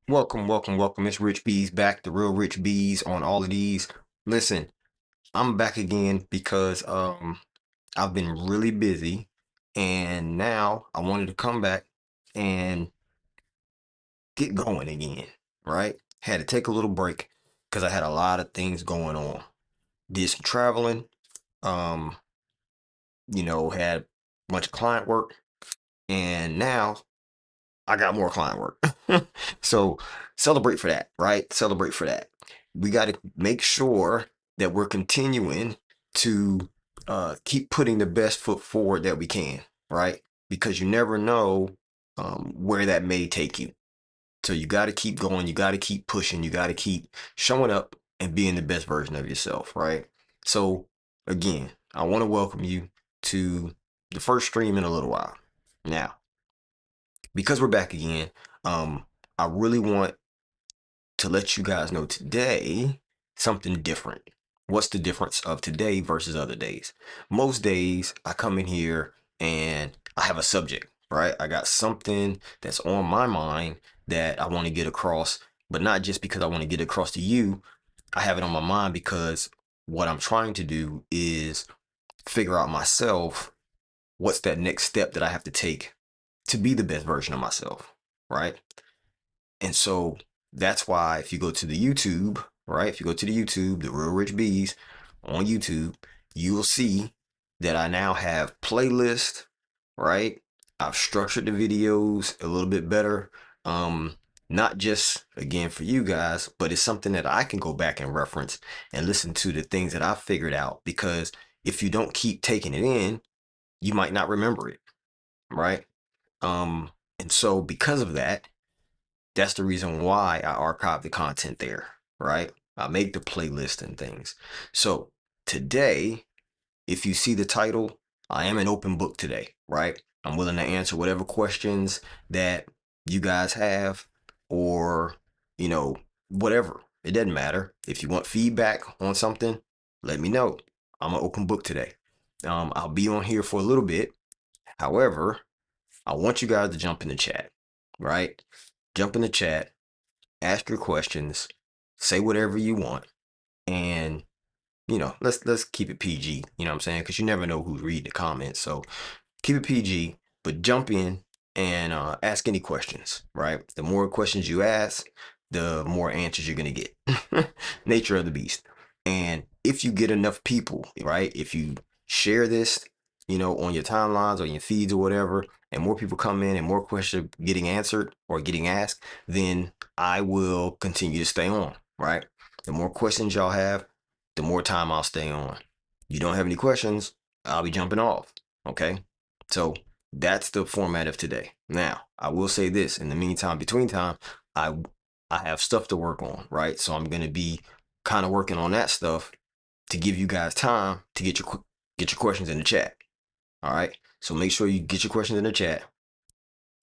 Welcome. It's Rich Bees back, the real Rich Bees on all of these. Listen, I'm back again because I've been really busy and now I wanted to come back and get going again, right? Had to take a little break because I had a lot of things going on. Did some traveling, um, had a bunch of client work, and now I got more client work. So celebrate for that, right? Celebrate for that. We got to make sure that we're continuing to keep putting the best foot forward that we can, right? Because you never know where that may take you. So you got to keep going. You got to keep pushing. You got to keep showing up and being the best version of yourself, right? So again, I want to welcome you to the first stream in a little while. Now, because we're back again, I really want to let you guys know today something different. What's the difference of today versus other days? Most days I come in here and I have a subject, right? I got something that's on my mind that I want to get across, but not just because I want to get across to you. I have it on my mind because what I'm trying to do is figure out myself what's that next step that I have to take to be the best version of myself, right? And so that's why if you go to the YouTube, right? If you go to the YouTube, the Real Rich Bees on YouTube, you will see that I now have playlists, right? I've structured the videos a little bit better. Um, Not just again for you guys, but it's something that I can go back and reference and listen to the things that I figured out because if you don't keep taking it in, you might not remember it, right? And so because of that, that's the reason why I archive the content there, right? I make the playlist and things. So today, if you see the title, I am an open book today, right? I'm willing to answer whatever questions that you guys have or, you know, whatever. It doesn't matter. If you want feedback on something, let me know. I'm an open book today. I'll be on here for a little bit. However, I want you guys to jump in the chat, right? Jump in the chat, ask your questions, say whatever you want, and let's keep it PG. You know what I'm saying? Because you never know who's reading the comments. So keep it PG, but jump in and ask any questions. Right? The more questions you ask, the more answers you're gonna get. Nature of the beast. And if you get enough people, right? If you share this, on your timelines or your feeds or whatever, and more people come in and more questions are getting answered or getting asked, then I will continue to stay on, right? The more questions y'all have, the more time I'll stay on. You don't have any questions, I'll be jumping off. Okay. So that's the format of today. Now, I will say this in the meantime, between time, I I have stuff to work on, right? So I'm gonna be kind of working on that stuff to give you guys time to get your questions in the chat. All right. So make sure you get your questions in the chat.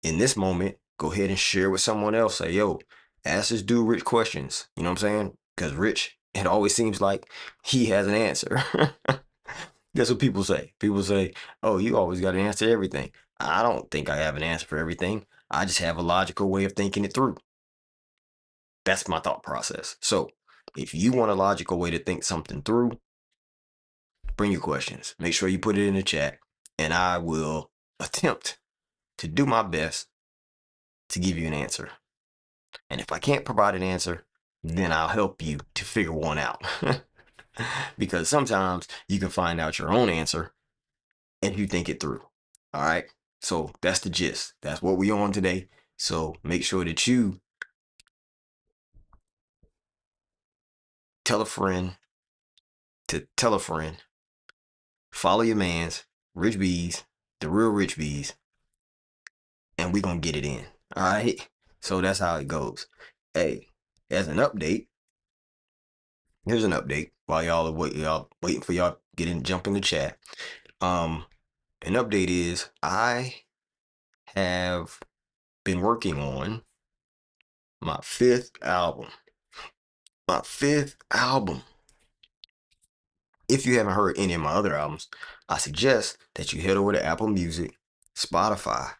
In this moment, go ahead and share with someone else. Say, yo, ask this dude Rich questions. You know what I'm saying? Because Rich, it always seems like he has an answer. That's what people say. People say, oh, you always got an answer to everything. I don't think I have an answer for everything. I just have a logical way of thinking it through. That's my thought process. So if you want a logical way to think something through, bring your questions. Make sure you put it in the chat, and I will attempt to do my best to give you an answer. And if I can't provide an answer, then I'll help you to figure one out. Because sometimes you can find out your own answer and you think it through. All right. So that's the gist. That's what we on today. So make sure that you tell a friend to tell a friend. Follow your man's Rich Bees, the real Rich Bees, and we gonna get it in. All right. So that's how it goes. Hey, as an update, here's an update while y'all waiting for y'all get in, jump in the chat. Um, an update is I have been working on my fifth album. My fifth album. If you haven't heard any of my other albums, I suggest that you head over to Apple Music, Spotify,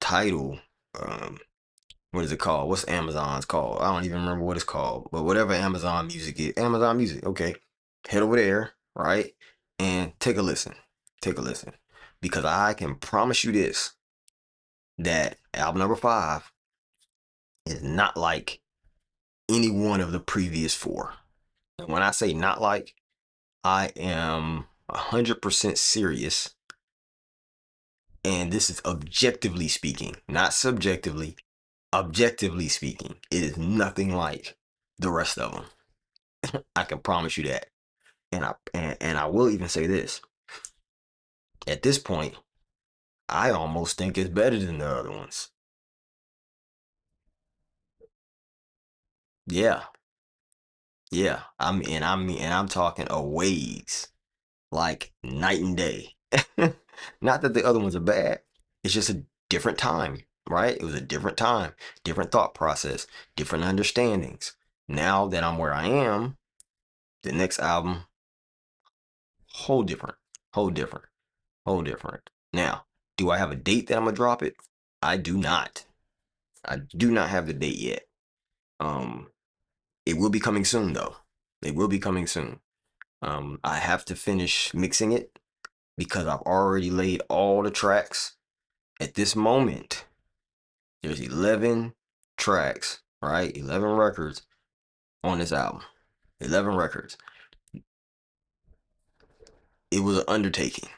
Tidal, um, what is it called? What's Amazon's called? I don't even remember what it's called, but whatever Amazon Music is, Amazon Music. Okay, head over there, right, and take a listen. Take a listen, because I can promise you this: that album number 5 is not like any one of the previous four. And when I say not like, I am 100% serious. And this is objectively speaking, not subjectively, objectively speaking. It is nothing like the rest of them. I can promise you that. And I will even say this. At this point, I almost think it's better than the other ones. Yeah. Yeah. I'm talking a ways. Like night and day. Not that the other ones are bad. It's just a different time, right? It was a different time, different thought process, different understandings. Now that I'm where I am, the next album, whole different, whole different, whole different. Now, do I have a date that I'm gonna drop it? I do not. I do not have the date yet. Um, it will be coming soon though. It will be coming soon. I have to finish mixing it because I've already laid all the tracks. At this moment, there's 11 tracks, right? 11 records on this album. 11 records. It was an undertaking.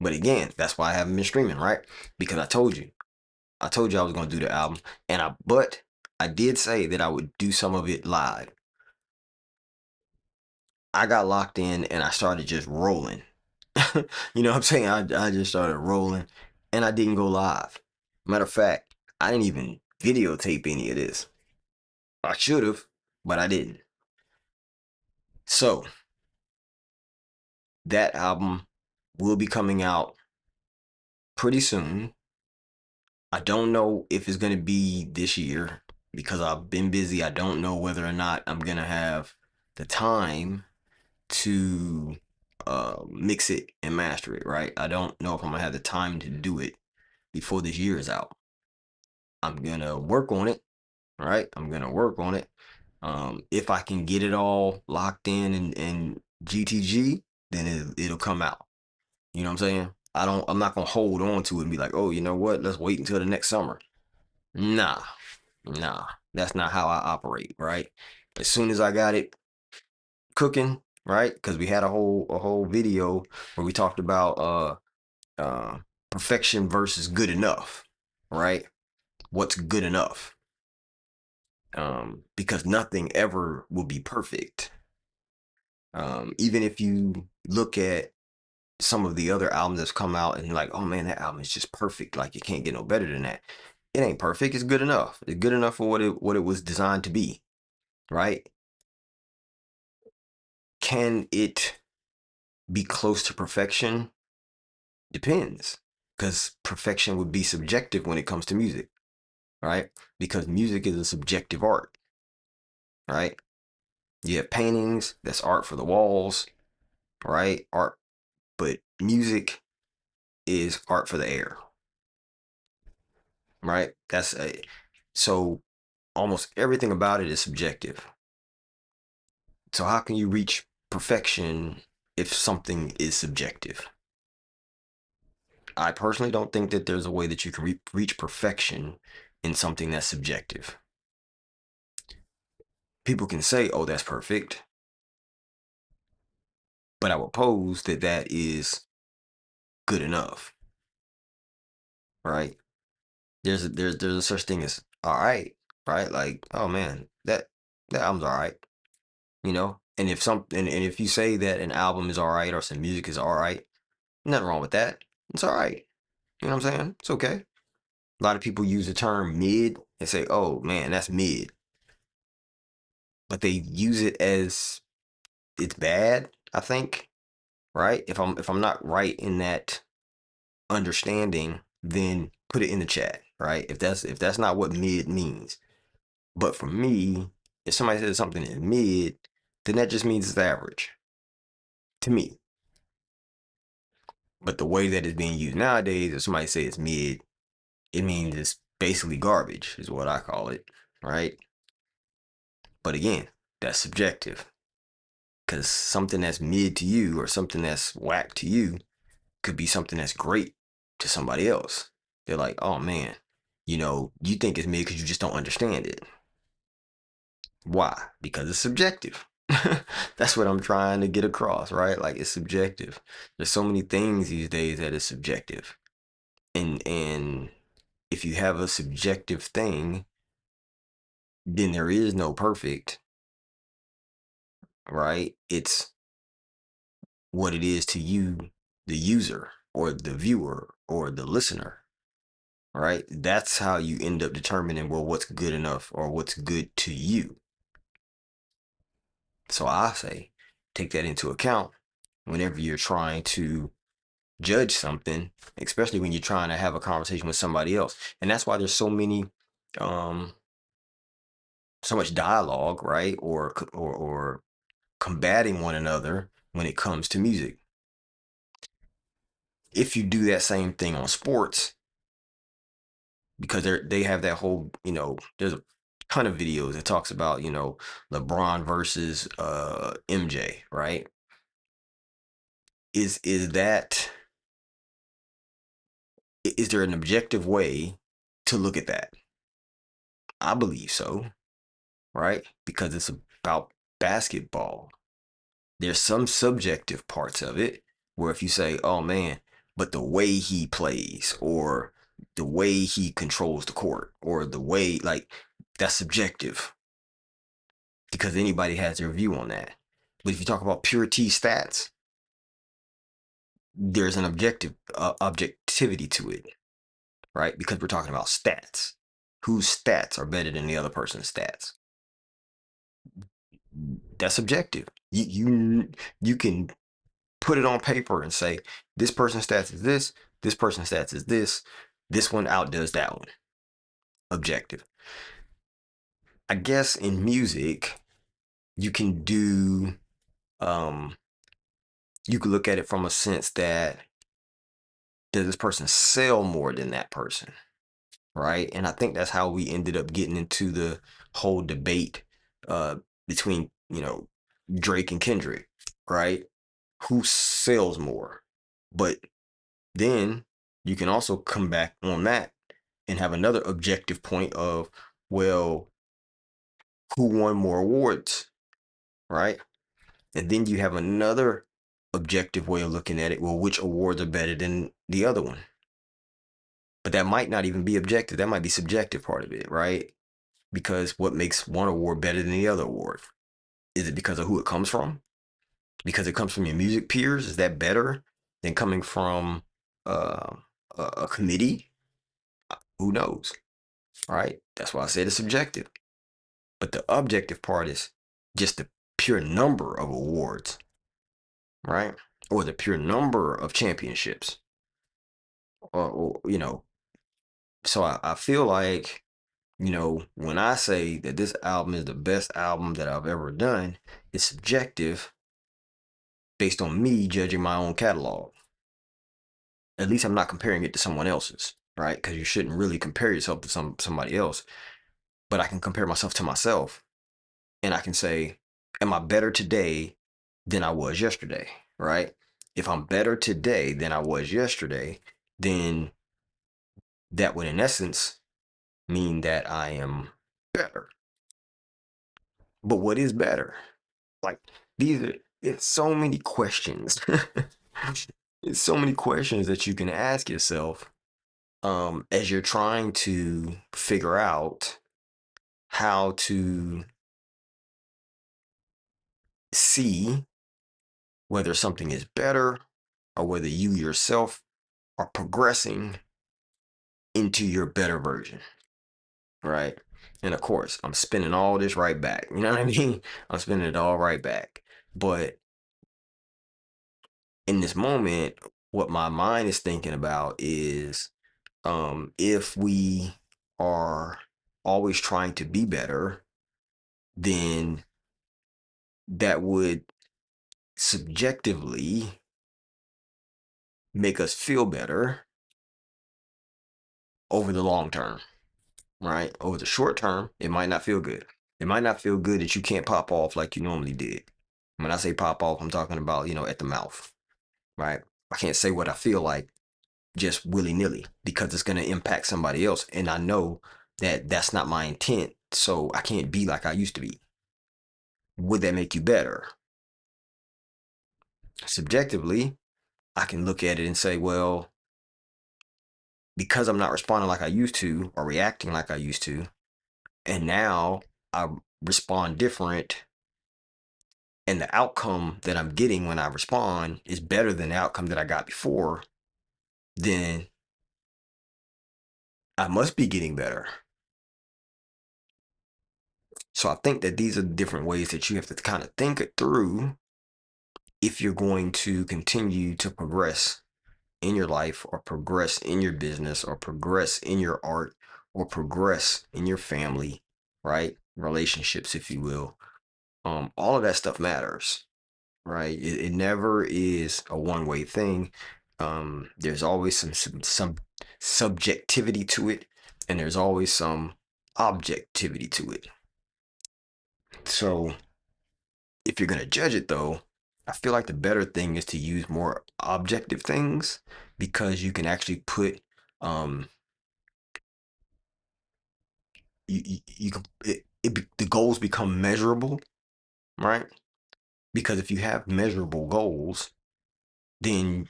But again, that's why I haven't been streaming, right? Because I told you I was going to do the album, but I did say that I would do some of it live. I got locked in and I started just rolling. You know what I'm saying? I just started rolling and I didn't go live. Matter of fact, I didn't even videotape any of this. I should have, but I didn't. So that album will be coming out pretty soon. I don't know if it's going to be this year because I've been busy. I don't know whether or not I'm going to have the time to mix it and master it, right? I don't know if I'm going to have the time to do it before this year is out. I'm going to work on it, right? I'm going to work on it. If I can get it all locked in and GTG, then it'll come out. You know what I'm saying? I'm not gonna hold on to it and be like, oh, you know what? Let's wait until the next summer. Nah, nah. That's not how I operate, right? As soon as I got it cooking, right? Because we had a whole video where we talked about uh perfection versus good enough, right? What's good enough? Because nothing ever will be perfect. Even if you look at some of the other albums that's come out and like, oh man, that album is just perfect. Like you can't get no better than that. It ain't perfect. It's good enough. It's good enough for what it was designed to be, right? Can it be close to perfection? Depends, because perfection would be subjective when it comes to music, right? Because music is a subjective art, right? You have paintings, that's art for the walls, right? Art, but music is art for the air, right? So almost everything about it is subjective. So how can you reach perfection if something is subjective? I personally don't think that there's a way that you can reach perfection in something that's subjective. People can say, "Oh, that's perfect," but I would pose that that is good enough, right? There's a such thing as all right, right? Like, oh man, that album's all right, you know. And if you say that an album is all right or some music is all right, nothing wrong with that. It's all right. You know what I'm saying? It's okay. A lot of people use the term mid and say, "Oh man, that's mid," but they use it as it's bad. I think, right? If I'm not right in that understanding, then put it in the chat, right? If that's not what mid means. But for me, if somebody says something is mid, then that just means it's average to me. But the way that it's being used nowadays, if somebody says it's mid, it means it's basically garbage, is what I call it, right? But again, that's subjective because something that's mid to you or something that's whack to you could be something that's great to somebody else. They're like, oh man, you think it's mid because you just don't understand it. Why? Because it's subjective. That's what I'm trying to get across, right? Like it's subjective. There's so many things these days that is subjective. And if you have a subjective thing, then there is no perfect, right? It's what it is to you, the user or the viewer or the listener, right? That's how you end up determining, well, what's good enough or what's good to you. So I say, take that into account whenever you're trying to judge something, especially when you're trying to have a conversation with somebody else. And that's why there's um, so much dialogue, right? Or combating one another when it comes to music. If you do that same thing on sports, because they have that whole, there's a ton of videos that talks about, LeBron versus MJ, right? Is there an objective way to look at that? I believe so, right? Because it's about basketball. There's some subjective parts of it where if you say, oh man, but the way he plays or the way he controls the court or the way, like, that's subjective because anybody has their view on that. But if you talk about pure T stats, there's an objectivity to it, right? Because we're talking about stats. Whose stats are better than the other person's stats? That's subjective. You can put it on paper and say this person's stats is this person's stats is this one outdoes that one. Objective. I guess in music, you can do um you could look at it from a sense that does this person sell more than that person, right? And I think that's how we ended up getting into the whole debate uh between, Drake and Kendrick, right? Who sells more? But then you can also come back on that and have another objective point of, well, who won more awards, right? And then you have another objective way of looking at it. Well, which awards are better than the other one? But that might not even be objective. That might be subjective part of it, right? Because what makes one award better than the other award? Is it because of who it comes from? Because it comes from your music peers? Is that better than coming from uh, a committee? Who knows, right? That's why I said it's subjective. But the objective part is just the pure number of awards, right? Or the pure number of championships. Or so I feel like, when I say that this album is the best album that I've ever done, it's subjective based on me judging my own catalog. At least I'm not comparing it to someone else's, right? Because you shouldn't really compare yourself to somebody else. But I can compare myself to myself and I can say, am I better today than I was yesterday? Right? If I'm better today than I was yesterday, then that would, in essence, mean that I am better. But what is better? Like, it's so many questions. It's so many questions that you can ask yourself as you're trying to figure out how to see whether something is better or whether you yourself are progressing into your better version, right? And of course, I'm spinning all this right back. You know what I mean? I'm spinning it all right back. But in this moment, what my mind is thinking about is if we are always trying to be better, then that would subjectively make us feel better over the long term. right? Over the short term, it might not feel good. It might not feel good that you can't pop off like you normally did. When I say pop off, I'm talking about, at the mouth, right? I can't say what I feel like just willy nilly because it's going to impact somebody else. And I know that that's not my intent. So I can't be like I used to be. Would that make you better? Subjectively, I can look at it and say, well, because I'm not responding like I used to or reacting like I used to, and now I respond different, and the outcome that I'm getting when I respond is better than the outcome that I got before, then I must be getting better. So I think that these are different ways that you have to kind of think it through if you're going to continue to progress in your life or progress in your business or progress in your art or progress in your family, right? Relationships, if you will. All of that stuff matters, right? It never is a one-way thing. There's always some subjectivity to it, and there's always some objectivity to it. So if you're gonna judge it though, I feel like the better thing is to use more objective things because you can actually put um you can the goals become measurable, right? Because if you have measurable goals, then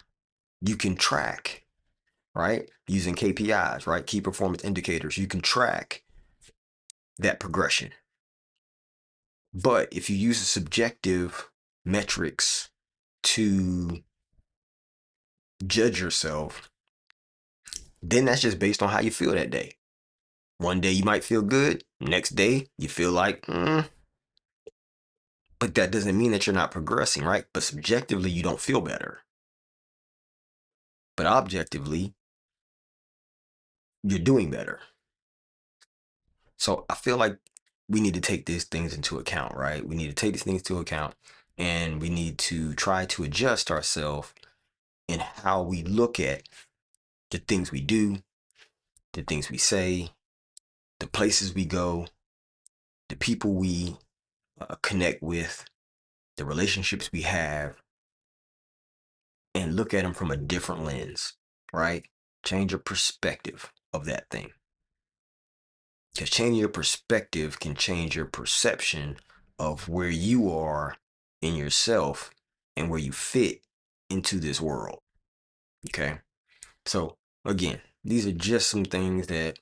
you can track, right? Using KPIs, right? Key performance indicators, you can track that progression. But if you use the subjective metrics to judge yourself, then that's just based on how you feel that day. One day you might feel good, next day you feel like, but that doesn't mean that you're not progressing, right? But subjectively, you don't feel better. But objectively, you're doing better. So I feel like we need to take these things into account, right? We need to take these things into account and we need to try to adjust ourselves in how we look at the things we do, the things we say, the places we go, the people we connect with, the relationships we have, and look at them from a different lens, right? Change your perspective of that thing. Because changing your perspective can change your perception of where you are in yourself and where you fit into this world. Okay. So, again, these are just some things that,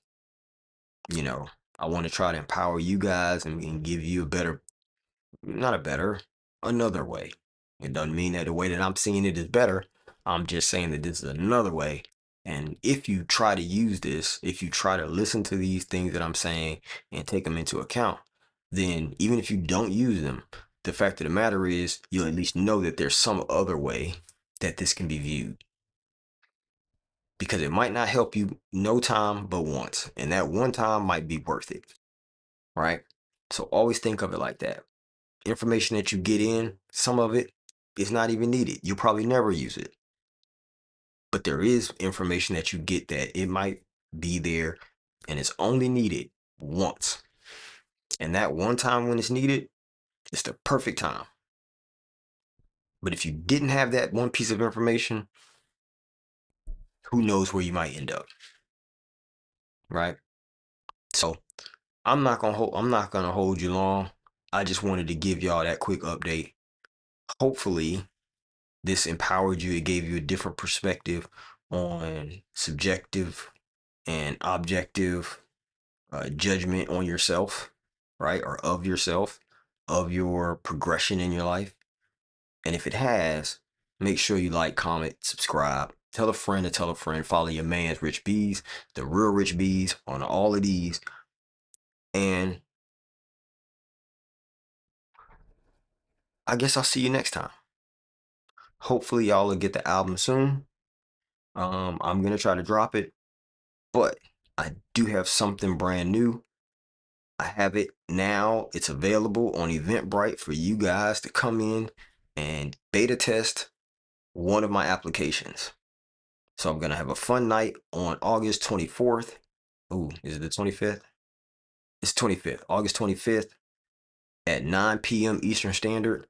you know, I want to try to empower you guys and give you a better, not a better, another way. It doesn't mean that the way that I'm seeing it is better. I'm just saying that this is another way. And if you try to use this, if you try to listen to these things that I'm saying and take them into account, then even if you don't use them, the fact of the matter is you'll at least know that there's some other way that this can be viewed. Because it might not help you no time but once. And that one time might be worth it. Right? So always think of it like that. Information that you get in, some of it is not even needed. You'll probably never use it. But there is information that you get that it might be there and it's only needed once. And that one time when it's needed, it's the perfect time. But if you didn't have that one piece of information, who knows where you might end up. Right? So I'm not gonna hold you long. I just wanted to give y'all that quick update. Hopefully this empowered you. It gave you a different perspective on subjective and objective judgment on yourself, right? Or of yourself, of your progression in your life. And if it has, make sure you like, comment, subscribe. Tell a friend to tell a friend. Follow your man's Rich Bees, the real Rich Bees on all of these. And I guess I'll see you next time. Hopefully y'all will get the album soon. I'm gonna try to drop it, but I do have something brand new. I have it now. It's available on Eventbrite for you guys to come in and beta test one of my applications. So I'm gonna have a fun night on August 24th. Ooh, is it the 25th? It's 25th, August 25th at 9 p.m. Eastern Standard.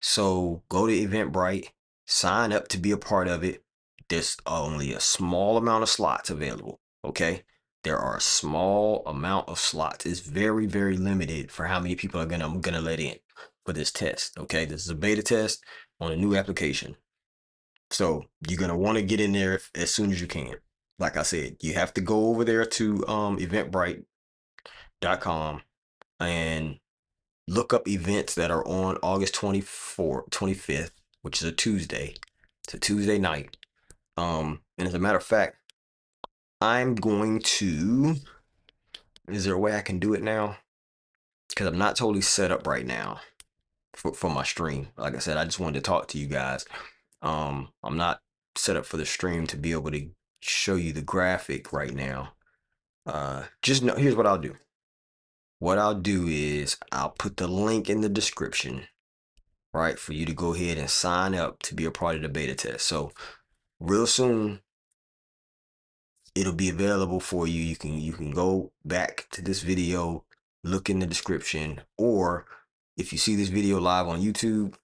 So go to Eventbrite, sign up to be a part of it. There's only a small amount of slots available. Okay. There are a small amount of slots. It's very, very limited for how many people are gonna let in for this test. Okay. This is a beta test on a new application. So you're gonna want to get in there as soon as you can. Like I said, you have to go over there to eventbrite.com and look up events that are on August 24th, 25th, which is a Tuesday. It's a Tuesday night. And as a matter of fact, I'm going to, is there a way I can do it now? Because I'm not totally set up right now for my stream. Like I said, I just wanted to talk to you guys. I'm not set up for the stream to be able to show you the graphic right now. Just know, here's what I'll do. What I'll do is I'll put the link in the description, right, for you to go ahead and sign up to be a part of the beta test. So real soon it'll be available for you. You can go back to this video, look in the description, or if you see this video live on YouTube,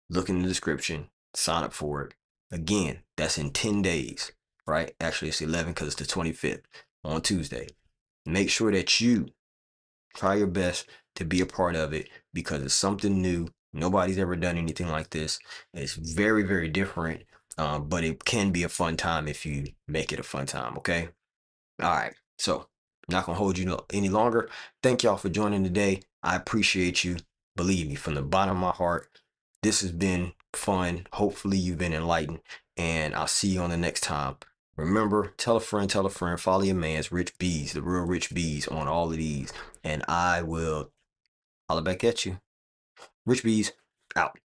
look in the description, sign up for it. Again, that's in 10 days, right? Actually, it's 11 because it's the 25th on Tuesday. Make sure that you try your best to be a part of it because it's something new. Nobody's ever done anything like this. It's very, very different, but it can be a fun time if you make it a fun time, okay? All right, so not gonna hold you any longer. Thank y'all for joining today. I appreciate you. Believe me, from the bottom of my heart, this has been fun. Hopefully you've been enlightened, and I'll see you on the next time. Remember, tell a friend, follow your man's Rich Bees, the real Rich Bees on all of these, and I will holler back at you. Rich Bees, out.